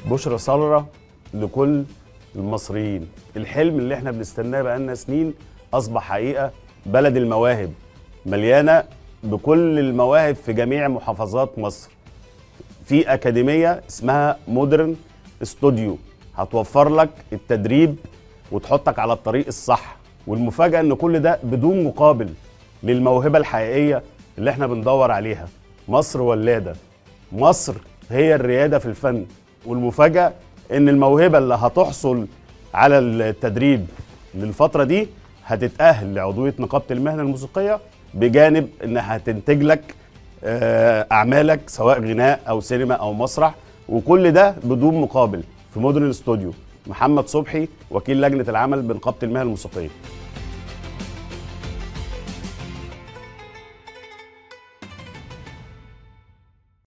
بشرى سارة لكل المصريين. الحلم اللي احنا بنستناه بقالنا سنين أصبح حقيقة. بلد المواهب مليانة بكل المواهب في جميع محافظات مصر. في أكاديمية اسمها مودرن استوديو هتوفر لك التدريب وتحطك على الطريق الصح، والمفاجأة ان كل ده بدون مقابل للموهبة الحقيقية اللي احنا بندور عليها. مصر ولادة، مصر هي الريادة في الفن، والمفاجأة ان الموهبة اللي هتحصل على التدريب للفترة دي هتتأهل لعضوية نقابة المهنة الموسيقية، بجانب انها هتنتج لك اعمالك سواء غناء او سينما او مسرح، وكل ده بدون مقابل. في مودرن استوديو، محمد صبحي وكيل لجنة العمل بنقابة المهنة الموسيقية.